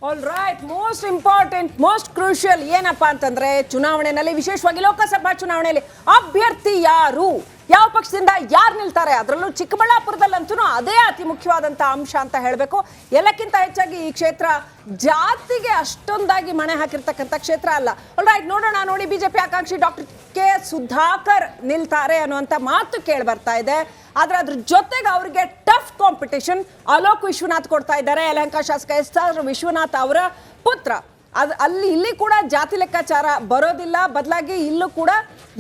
All right, most important, most crucial ಏನಪ್ಪಾ ಅಂತಂದ್ರೆ ಚುನಾವಣೆಯಲ್ಲಿ, ವಿಶೇಷವಾಗಿ ಲೋಕಸಭಾ ಚುನಾವಣೆಯಲ್ಲಿ ಅಭ್ಯರ್ಥಿ ಯಾರು, ಯಾವ ಪಕ್ಷದಿಂದ ಯಾರು ನಿಲ್ತಾರೆ, ಅದರಲ್ಲೂ ಚಿಕ್ಕಬಳ್ಳಾಪುರದಲ್ಲಂತೂ ಅದೇ ಅತಿ ಮುಖ್ಯವಾದಂಥ ಅಂಶ ಅಂತ ಹೇಳಬೇಕು. ಎಲ್ಲಕ್ಕಿಂತ ಹೆಚ್ಚಾಗಿ ಈ ಕ್ಷೇತ್ರ ಜಾತಿಗೆ ಅಷ್ಟೊಂದಾಗಿ ಮಣೆ ಹಾಕಿರ್ತಕ್ಕಂಥ ಕ್ಷೇತ್ರ ಅಲ್ಲ. ಆಲ್ ರೈಟ್, ನೋಡೋಣ. ನೋಡಿ, ಬಿಜೆಪಿ ಆಕಾಂಕ್ಷಿ ಡಾಕ್ಟರ್ ಕೆ ಸುಧಾಕರ್ ನಿಲ್ತಾರೆ ಅನ್ನುವಂಥ ಮಾತು ಕೇಳಿ ಬರ್ತಾ ಇದೆ. ಆದ್ರೆ ಅದ್ರ ಜೊತೆಗೆ ಅವರಿಗೆ ಟಫ್ ಕಾಂಪಿಟೇಷನ್ ಅಲೋಕ್ ವಿಶ್ವನಾಥ್ ಕೊಡ್ತಾ ಇದ್ದಾರೆ. ಯಲಹಂಕ ಶಾಸಕ ಎಸ್.ಆರ್. ವಿಶ್ವನಾಥ್ ಅವರ ಪುತ್ರ. ಇಲ್ಲಿ ಕೂಡ ಜಾತಿ ಲೆಕ್ಕಾಚಾರ ಬರೋದಿಲ್ಲ. ಬದಲಾಗಿ ಇಲ್ಲೂ ಕೂಡ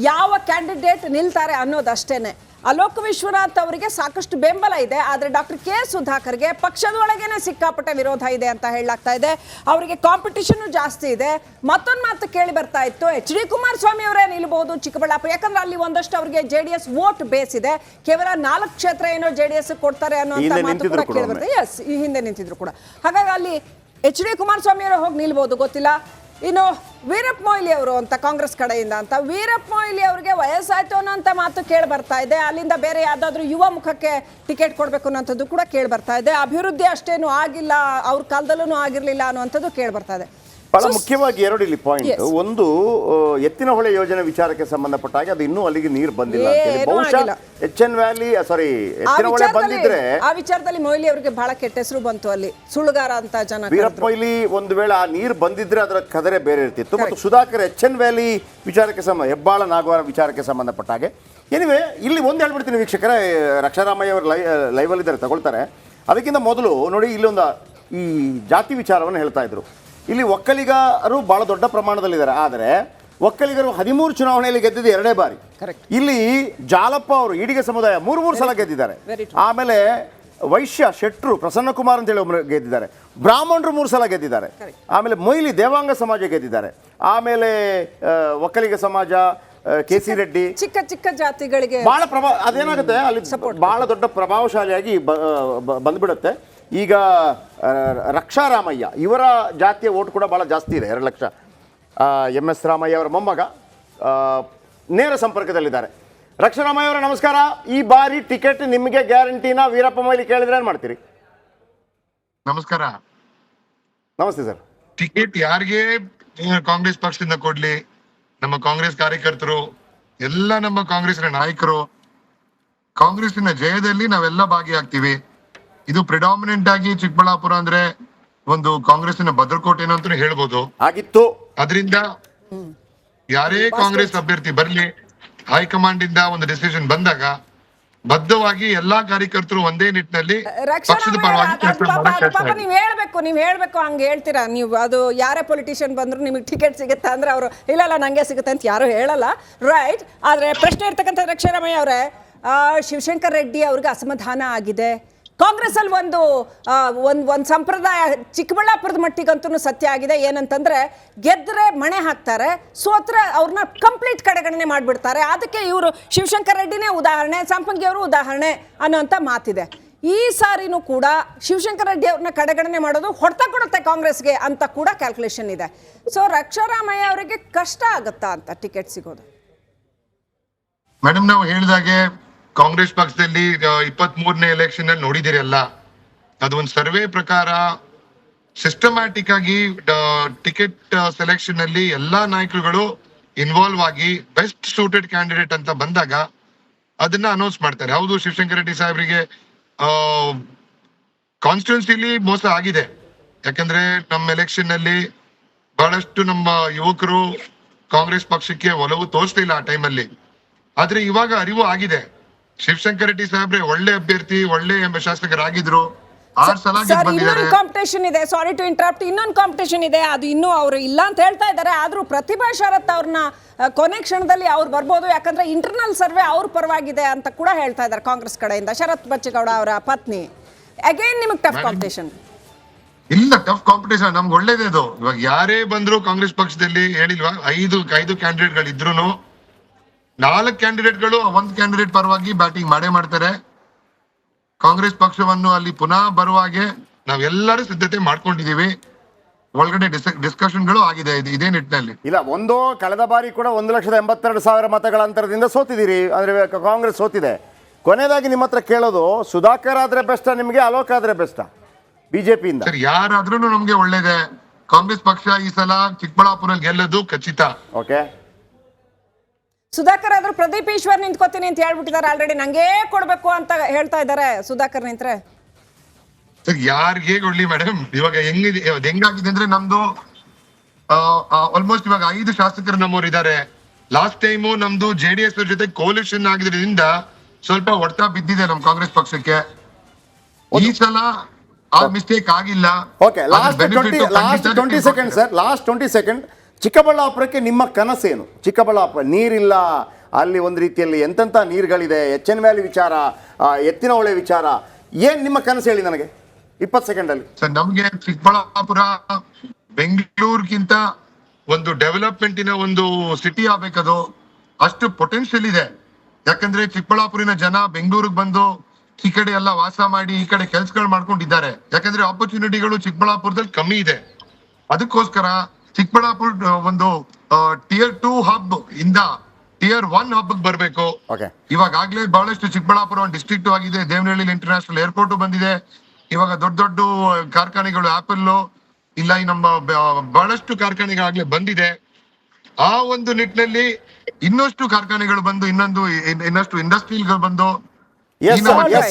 ಯಾವ ಕ್ಯಾಂಡಿಡೇಟ್ ನಿಲ್ತಾರೆ ಅನ್ನೋದಷ್ಟೇನೆ. ಅಲೋಕ್ ವಿಶ್ವನಾಥ್ ಅವರಿಗೆ ಸಾಕಷ್ಟು ಬೆಂಬಲ ಇದೆ. ಆದರೆ ಡಾಕ್ಟರ್ ಕೆ ಸುಧಾಕರ್ಗೆ ಪಕ್ಷದ ಒಳಗೇನೆ ಸಿಕ್ಕಾಪಟ್ಟೆ ವಿರೋಧ ಇದೆ ಅಂತ ಹೇಳಲಾಗ್ತಾ ಇದೆ. ಅವರಿಗೆ ಕಾಂಪಿಟೇಷನ್ ಜಾಸ್ತಿ ಇದೆ. ಮತ್ತೊಂದು ಮಾತು ಕೇಳಿ ಬರ್ತಾ ಇತ್ತು, ಎಚ್.ಡಿ. ಕುಮಾರಸ್ವಾಮಿ ಅವರೇ ನಿಲ್ಬಹುದು ಚಿಕ್ಕಬಳ್ಳಾಪುರ, ಯಾಕಂದ್ರೆ ಅಲ್ಲಿ ಒಂದಷ್ಟು ಅವರಿಗೆ ಜೆಡಿಎಸ್ ವೋಟ್ ಬೇಸ್ ಇದೆ. ಕೇವಲ 4 ಕ್ಷೇತ್ರ ಏನೋ ಜೆಡಿಎಸ್ ಕೊಡ್ತಾರೆ ಅನ್ನೋ ಮಾತು ಕೂಡ ಕೇಳಿ ಬರ್ತದೆ. ಎಸ್, ಈ ಹಿಂದೆ ನಿಂತಿದ್ರು ಕೂಡ. ಹಾಗಾಗಿ ಅಲ್ಲಿ ಎಚ್.ಡಿ. ಕುಮಾರಸ್ವಾಮಿ ಅವರು ಹೋಗಿ ನಿಲ್ಬಹುದು, ಗೊತ್ತಿಲ್ಲ. ಇನ್ನು ವೀರಪ್ಪ ಮೊಯ್ಲಿ ಅವರು ಅಂತ ಕಾಂಗ್ರೆಸ್ ಕಡೆಯಿಂದ ಅಂತ, ವೀರಪ್ಪ ಮೊಯ್ಲಿ ಅವರಿಗೆ ವಯಸ್ಸಾಯ್ತು ಅನ್ನೋಂಥ ಮಾತು ಕೇಳಿ ಬರ್ತಾ ಇದೆ. ಅಲ್ಲಿಂದ ಬೇರೆ ಯಾವುದಾದ್ರೂ ಯುವ ಮುಖಕ್ಕೆ ಟಿಕೆಟ್ ಕೊಡಬೇಕು ಅನ್ನೋಂಥದ್ದು ಕೂಡ ಕೇಳಿ ಬರ್ತಾ ಇದೆ. ಅಭಿವೃದ್ಧಿ ಅಷ್ಟೇನು ಆಗಿಲ್ಲ, ಅವ್ರ ಕಾಲದಲ್ಲೂ ಆಗಿರಲಿಲ್ಲ ಅನ್ನುವಂಥದ್ದು ಕೇಳಿ ಬರ್ತಾ ಇದೆ. ಬಹಳ ಮುಖ್ಯವಾಗಿ ಎರಡು ಇಲ್ಲಿ ಪಾಯಿಂಟ್. ಒಂದು, ಎತ್ತಿನ ಹೊಳೆ ಯೋಜನೆ ವಿಚಾರಕ್ಕೆ ಸಂಬಂಧಪಟ್ಟ ಹಾಗೆ ಅದು ಇನ್ನೂ ಅಲ್ಲಿಗೆ ನೀರು ಬಂದಿಲ್ಲ. ಬಹುಶಃ ಎಚ್ಎನ್ ವ್ಯಾಲಿ ಸಾರಿ ಎತ್ತಿನ ಹೊಳೆ ಬಂದಿದ್ರೆ ಆ ವಿಚಾರದಲ್ಲಿ ಮೊಯ್ಲಿ ಅವರಿಗೆ ಬಹಳ ಕೆಟ್ಟ ಹೆಸರು ಬಂತು, ಅಲ್ಲಿ ಸುಳ್ಳುಗಾರ ಅಂತ ಜನ. ವೀರಪ್ಪ ಮೊಯ್ಲಿ ಒಂದು ವೇಳೆ ಆ ನೀರು ಬಂದಿದ್ರೆ ಅದರ ಕದರೆ ಬೇರೆ ಇರ್ತಿತ್ತು. ಮತ್ತು ಸುಧಾಕರ್ ಎಚ್ಎನ್ ವ್ಯಾಲಿ ವಿಚಾರಕ್ಕೆ ಹೆಬ್ಬಾಳ ನಾಗವಾರ ವಿಚಾರಕ್ಕೆ ಸಂಬಂಧಪಟ್ಟ ಹಾಗೆ. ಎನಿವೆ, ಇಲ್ಲಿ ಒಂದು ಹೇಳ್ಬಿಡ್ತೀನಿ ವೀಕ್ಷಕರೇ, ರಕ್ಷಾರಾಮಯ್ಯ ಅವರು ಲೈವಲ್ಲಿ ಇದ್ದಾರೆ, ತಗೊಳ್ತಾರೆ. ಅದಕ್ಕಿಂತ ಮೊದಲು ನೋಡಿ, ಇಲ್ಲೊಂದು ಈ ಜಾತಿ ವಿಚಾರವನ್ನು ಹೇಳ್ತಾ ಇದ್ರು. ಇಲ್ಲಿ ಒಕ್ಕಲಿಗರು ಬಹಳ ದೊಡ್ಡ ಪ್ರಮಾಣದಲ್ಲಿದ್ದಾರೆ. ಆದರೆ ಒಕ್ಕಲಿಗರು 13 ಚುನಾವಣೆಯಲ್ಲಿ ಗೆದ್ದಿದ್ದು 2 ಬಾರಿ. ಇಲ್ಲಿ ಜಾಲಪ್ಪ ಅವರು ಈಡಿಗ ಸಮುದಾಯ 3 ಸಲ ಗೆದ್ದಿದ್ದಾರೆ. ಆಮೇಲೆ ವೈಶ್ಯ ಶೆಟ್ರು ಪ್ರಸನ್ನಕುಮಾರ್ ಅಂತ ಹೇಳಿ ಒಬ್ಬರು ಗೆದ್ದಿದ್ದಾರೆ. ಬ್ರಾಹ್ಮಣರು 3 ಸಲ ಗೆದ್ದಿದ್ದಾರೆ. ಆಮೇಲೆ ಮೊಯ್ಲಿ ದೇವಾಂಗ ಸಮಾಜ ಗೆದ್ದಿದ್ದಾರೆ. ಆಮೇಲೆ ಒಕ್ಕಲಿಗ ಸಮಾಜ, ಕೆ.ಸಿ. ರೆಡ್ಡಿ, ಚಿಕ್ಕ ಚಿಕ್ಕ ಜಾತಿಗಳಿಗೆ ಬಹಳ ಅದೇನಾಗುತ್ತೆ ಅಲ್ಲಿ ಬಹಳ ದೊಡ್ಡ ಪ್ರಭಾವಶಾಲಿಯಾಗಿ ಬಂದ್ಬಿಡುತ್ತೆ. ಈಗ ರಕ್ಷಾರಾಮಯ್ಯ ಇವರ ಜಾತಿಯ ಓಟ್ ಕೂಡ ಭಾಳ ಜಾಸ್ತಿ ಇದೆ, 2 ಲಕ್ಷ. ಎಂ.ಎಸ್. ರಾಮಯ್ಯ ಅವರ ಮೊಮ್ಮಗ ನೇರ ಸಂಪರ್ಕದಲ್ಲಿದ್ದಾರೆ. ರಕ್ಷಾರಾಮಯ್ಯ ಅವರ ನಮಸ್ಕಾರ. ಈ ಬಾರಿ ಟಿಕೆಟ್ ನಿಮಗೆ ಗ್ಯಾರಂಟಿನ? ವೀರಪ್ಪ ಮೊಯ್ಲಿ ಕೇಳಿದ್ರೆ ಏನು ಮಾಡ್ತೀರಿ? ನಮಸ್ಕಾರ. ನಮಸ್ತೆ ಸರ್. ಟಿಕೆಟ್ ಯಾರಿಗೆ ಕಾಂಗ್ರೆಸ್ ಪಕ್ಷದಿಂದ ಕೊಡ್ಲಿ, ನಮ್ಮ ಕಾಂಗ್ರೆಸ್ ಕಾರ್ಯಕರ್ತರು ಎಲ್ಲ, ನಮ್ಮ ಕಾಂಗ್ರೆಸ್ನ ನಾಯಕರು, ಕಾಂಗ್ರೆಸ್ಸಿನ ಜಯದಲ್ಲಿ ನಾವೆಲ್ಲ ಭಾಗಿಯಾಗ್ತೀವಿ. ಇದು ಪ್ರಿಡಾಮಿನೆಂಟ್ ಆಗಿ ಚಿಕ್ಕಬಳ್ಳಾಪುರ ಅಂದ್ರೆ ಒಂದು ಕಾಂಗ್ರೆಸ್ಸಿನ ಭದ್ರಕೋಟೆ ಅಂತ ಹೇಳ್ಬೋದು ಆಗಿತ್ತು. ಅದರಿಂದ ಯಾರೇ ಕಾಂಗ್ರೆಸ್ ಅಭ್ಯರ್ಥಿ ಬರ್ಲಿ, ಹೈಕಮಾಂಡ್ ಇಂದ ಒಂದು ಡಿಸಿಷನ್ ಬಂದಾಗ ಬದ್ಧವಾಗಿ ಎಲ್ಲಾ ಕಾರ್ಯಕರ್ತರು ಒಂದೇ ನಿಟ್ಟಿನಲ್ಲಿ ಪಕ್ಷದ ಪರವಾಗಿ ನೀವ್ ಹೇಳ್ಬೇಕು ಹಂಗೆ ಹೇಳ್ತೀರಾ ನೀವು. ಅದು ಯಾರೇ ಪೊಲಿಟಿಷಿಯನ್ ಬಂದ್ರು ನಿಮಗೆ ಟಿಕೆಟ್ ಸಿಗುತ್ತೆ ಅಂದ್ರೆ ಅವರು ಇಲ್ಲ ನಂಗೆ ಸಿಗುತ್ತೆ ಅಂತ ಯಾರು ಹೇಳಲ್ಲ, ರೈಟ್? ಆದ್ರೆ ಪ್ರಶ್ನೆ ಇರ್ತಕ್ಕಂಥ ರಕ್ಷಾರಾಮಯ್ಯ ಅವರೇ, ಶಿವಶಂಕರ್ ರೆಡ್ಡಿ ಅವ್ರಿಗೆ ಅಸಮಾಧಾನ ಆಗಿದೆ. ಕಾಂಗ್ರೆಸ್ ಅಲ್ಲಿ ಒಂದು ಸಂಪ್ರದಾಯ ಚಿಕ್ಕಬಳ್ಳಾಪುರದ ಮಟ್ಟಿಗಂತೂ ಸತ್ಯ ಆಗಿದೆ. ಏನಂತಂದ್ರೆ ಗೆದ್ರೆ ಮಣೆ ಹಾಕ್ತಾರೆ, ಸೋತ್ರೆ ಅವ್ರನ್ನ ಕಂಪ್ಲೀಟ್ ಕಡೆಗಣನೆ ಮಾಡಿಬಿಡ್ತಾರೆ. ಅದಕ್ಕೆ ಇವರು ಶಿವಶಂಕರ್ ರೆಡ್ಡಿನೇ ಉದಾಹರಣೆ, ಸಂಪಂಗಿ ಅವರು ಉದಾಹರಣೆ ಅನ್ನೋಂಥ ಮಾತಿದೆ. ಈ ಸಾರಿನೂ ಕೂಡ ಶಿವಶಂಕರ್ ರೆಡ್ಡಿ ಅವ್ರನ್ನ ಕಡೆಗಣನೆ ಮಾಡೋದು ಹೊಡೆತ ಕೊಡುತ್ತೆ ಕಾಂಗ್ರೆಸ್ಗೆ ಅಂತ ಕೂಡ ಕ್ಯಾಲ್ಕುಲೇಷನ್ ಇದೆ. ಸೊ ರಕ್ಷಾರಾಮಯ್ಯ ಅವರಿಗೆ ಕಷ್ಟ ಆಗುತ್ತಾ ಅಂತ ಟಿಕೆಟ್ ಸಿಗೋದು? ಮೇಡಮ್, ನಾವು ಹೇಳಿದಾಗೆ ಕಾಂಗ್ರೆಸ್ ಪಕ್ಷದಲ್ಲಿ 23ನೇ ಎಲೆಕ್ಷನ್ ಅಲ್ಲಿ ನೋಡಿದಿರಿ ಅಲ್ಲ, ಅದು ಒಂದು ಸರ್ವೆ ಪ್ರಕಾರ ಸಿಸ್ಟಮ್ಯಾಟಿಕ್ ಆಗಿ ಟಿಕೆಟ್ ಸೆಲೆಕ್ಷನ್ ಅಲ್ಲಿ ಎಲ್ಲಾ ನಾಯಕರುಗಳು ಇನ್ವಾಲ್ವ್ ಆಗಿ ಬೆಸ್ಟ್ ಸೂಟೆಡ್ ಕ್ಯಾಂಡಿಡೇಟ್ ಅಂತ ಬಂದಾಗ ಅದನ್ನ ಅನೌನ್ಸ್ ಮಾಡ್ತಾರೆ. ಹೌದು, ಶಿವಶಂಕರ್ ರೆಡ್ಡಿ ಸಾಹೇಬ್ರಿಗೆ ಕಾನ್ಸ್ಟಿಟ್ಯೂನ್ಸಿಲಿ ಮೋಸ ಆಗಿದೆ. ಯಾಕಂದ್ರೆ ನಮ್ಮ ಎಲೆಕ್ಷನ್ ನಲ್ಲಿ ಬಹಳಷ್ಟು ನಮ್ಮ ಯುವಕರು ಕಾಂಗ್ರೆಸ್ ಪಕ್ಷಕ್ಕೆ ಒಲವು ತೋರಿಸ್ಲಿಲ್ಲ ಆ ಟೈಮಲ್ಲಿ. ಆದ್ರೆ ಇವಾಗ ಅರಿವು ಆಗಿದೆ. ಶಿವಶಂಕರ್ ರೆಡ್ಡಿ ಸಾಹೇಬ್ರೆ ಒಳ್ಳೆ ಅಭ್ಯರ್ಥಿ, ಒಳ್ಳೆ ಶಾಸಕರಾಗಿದ್ರು. 6 ಸಲ ಕಾಂಪಿಟೇಷನ್ ಇದೆ. ಸಾರಿ ಟು ಇಂಟರಪ್ಟ್, ಇನ್ನೊಂದು ಕಾಂಪಿಟೇಷನ್ ಇದೆ. ಅದು ಇನ್ನೂ ಅವರು ಇಲ್ಲ ಅಂತ ಹೇಳ್ತಾ ಇದ್ದಾರೆ. ಆದ್ರೂ ಪ್ರತಿಭಾ ಶರತ್ ಅವ್ರನ್ನ ಕೊನೆ ಕ್ಷಣದಲ್ಲಿ ಅವ್ರು ಬರ್ಬೋದು, ಯಾಕಂದ್ರೆ ಇಂಟರ್ನಲ್ ಸರ್ವೆ ಅವ್ರ ಪರವಾಗಿದೆ ಅಂತ ಕೂಡ ಹೇಳ್ತಾ ಇದ್ದಾರೆ ಕಾಂಗ್ರೆಸ್ ಕಡೆಯಿಂದ. ಶರತ್ ಬಚ್ಚೇಗೌಡ ಅವರ ಪತ್ನಿ. ಅಗೇನ್ ನಿಮಗೆ ಟಫ್ ಕಾಂಪಿಟೇಷನ್ ಇಲ್ಲ? ಟಫ್ ಕಾಂಪಿಟೇಷನ್ ನಮ್ಗೆ ಒಳ್ಳೇದೇ ಅದು. ಇವಾಗ ಯಾರೇ ಬಂದ್ರು ಕಾಂಗ್ರೆಸ್ ಪಕ್ಷದಲ್ಲಿ ಹೇಳಿಲ್ವಾ, 5 ಕ್ಯಾಂಡಿಡೇಟ್ ಗಳು ಇದ್ರು 4 ಕ್ಯಾಂಡಿಡೇಟ್ಗಳು 1 ಕ್ಯಾಂಡಿಡೇಟ್ ಪರವಾಗಿ ಬ್ಯಾಟಿಂಗ್ ಮಾಡ್ತಾರೆ. ಕಾಂಗ್ರೆಸ್ ಪಕ್ಷವನ್ನು ಅಲ್ಲಿ ಪುನಃ ಬರುವಾಗೆ ನಾವೆಲ್ಲರೂ ಸಿದ್ಧತೆ ಮಾಡ್ಕೊಂಡಿದೀವಿ. ಒಳಗಡೆ ಡಿಸ್ಕಷನ್ಗಳು ಆಗಿದೆ ಇದೇ ನಿಟ್ಟಿನಲ್ಲಿ. ಇಲ್ಲ, ಕಳೆದ ಬಾರಿ ಕೂಡ 1,82,000 ಮತಗಳ ಅಂತರದಿಂದ ಸೋತಿದ್ದೀರಿ, ಅಂದ್ರೆ ಕಾಂಗ್ರೆಸ್ ಸೋತಿದೆ. ಕೊನೆಯದಾಗಿ ನಿಮ್ಮ ಹತ್ರ ಕೇಳೋದು, ಸುಧಾಕರ್ ಆದ್ರೆ ಬೆಸ್ಟಾ ನಿಮಗೆ, ಅಲೋಕ್ ಆದ್ರೆ ಬೆಸ್ಟಾ? ಬಿಜೆಪಿಯಿಂದ. ಸರ್ ಯಾರಾದ್ರೂ ನಮ್ಗೆ ಒಳ್ಳೇದೇ. ಕಾಂಗ್ರೆಸ್ ಪಕ್ಷ ಈ ಸಲ ಚಿಕ್ಕಬಳ್ಳಾಪುರಲ್ಲಿ ಗೆಲ್ಲೋದು ಖಚಿತ. ಓಕೆ, ಸುಧಾಕರ್ ಆದ್ರೂ ಪ್ರದೀಪ್ ಈಶ್ವರ್ ನಿಂತ್ಕೋತೀನಿ ಅಂತ ಹೇಳ್ಬಿಟ್ಟಿದ್ದಾರೆ ಆಲ್ರೆಡಿ. ನಂಗೆ ಕೊಡ್ಬೇಕು ಅಂತ ಹೇಳ್ತಾ ಇದ್ದಾರೆ ಸುಧಾಕರ್ ನಿಂತ್ರೆ. ಸರ್ ಯಾರಿಗೆ ಕೊಡ್ಲಿ ಮೇಡಮ್, ಇವಾಗ ಹೆಂಗಾಗಿದೆ ಅಂದ್ರೆ ನಮ್ದು ಆಲ್ಮೋಸ್ಟ್ ಇವಾಗ 5 ಶಾಸಕರು ನಮ್ಮವ್ರು ಇದ್ದಾರೆ. ಲಾಸ್ಟ್ ಟೈಮು ನಮ್ದು JDS ಜೊತೆ ಕೋಲಿಷನ್ ಆಗಿದ್ರಿಂದ ಸ್ವಲ್ಪ ಹೊಡೆತ ಬಿದ್ದಿದೆ ನಮ್ ಕಾಂಗ್ರೆಸ್ ಪಕ್ಷಕ್ಕೆ. ಈ ಸಲ ಆ ಮಿಸ್ಟೇಕ್ ಆಗಿಲ್ಲ. Okay, last 20 second sir, last 20 second. ಚಿಕ್ಕಬಳ್ಳಾಪುರಕ್ಕೆ ನಿಮ್ಮ ಕನಸೇನು? ಚಿಕ್ಕಬಳ್ಳಾಪುರ ನೀರಿಲ್ಲ, ಅಲ್ಲಿ ಒಂದು ರೀತಿಯಲ್ಲಿ ಎಂತೆಂಥ ನೀರುಗಳಿದೆ, HN ವ್ಯಾಲಿ ವಿಚಾರ, ಎತ್ತಿನ ಹೊಳೆ ವಿಚಾರ, ಏನ್ ನಿಮ್ಮ ಕನಸು ಹೇಳಿ ನನಗೆ 20 ಸೆಕೆಂಡಲ್ಲಿ. ಸರ್ ನಮ್ಗೆ ಚಿಕ್ಕಬಳ್ಳಾಪುರ ಬೆಂಗಳೂರಿಗಿಂತ ಒಂದು ಡೆವಲಪ್ಮೆಂಟಿನ ಒಂದು ಸಿಟಿ ಆಗ್ಬೇಕದು. ಅಷ್ಟು ಪೊಟೆನ್ಶಿಯಲ್ ಇದೆ. ಯಾಕಂದ್ರೆ ಚಿಕ್ಕಬಳ್ಳಾಪುರಿನ ಜನ ಬೆಂಗಳೂರಿಗೆ ಬಂದು ಈ ಕಡೆ ಎಲ್ಲ ವಾಸ ಮಾಡಿ ಈ ಕಡೆ ಕೆಲ್ಸಗಳು ಮಾಡ್ಕೊಂಡಿದ್ದಾರೆ. ಯಾಕಂದ್ರೆ ಆಪರ್ಚುನಿಟಿಗಳು ಚಿಕ್ಕಬಳ್ಳಾಪುರದಲ್ಲಿ ಕಮ್ಮಿ ಇದೆ. ಅದಕ್ಕೋಸ್ಕರ ಚಿಕ್ಕಬಳ್ಳಾಪುರ ಒಂದು Tier 2 ಹಬ್ ಇಂದ Tier 1 ಹಬ್ ಬರ್ಬೇಕು. ಇವಾಗಲೇ ಬಹಳಷ್ಟು ಚಿಕ್ಕಬಳ್ಳಾಪುರ ಒಂದು ಡಿಸ್ಟ್ರಿಕ್ಟ್ ಆಗಿದೆ. ದೇವನಹಳ್ಳಿ ಇಂಟರ್ನ್ಯಾಷನಲ್ ಏರ್ಪೋರ್ಟ್ ಬಂದಿದೆ. ಇವಾಗ ದೊಡ್ಡ ದೊಡ್ಡ ಕಾರ್ಖಾನೆಗಳು ಆಪಲ್ ಇಲ್ಲ ನಮ್ಮ ಬಹಳಷ್ಟು ಕಾರ್ಖಾನೆಗಳಾಗ್ಲೇ ಬಂದಿದೆ. ಆ ಒಂದು ನಿಟ್ಟಿನಲ್ಲಿ ಇನ್ನಷ್ಟು ಕಾರ್ಖಾನೆಗಳು ಬಂದು ಇನ್ನಷ್ಟು ಇಂಡಸ್ಟ್ರಿಗಳು ಬಂದು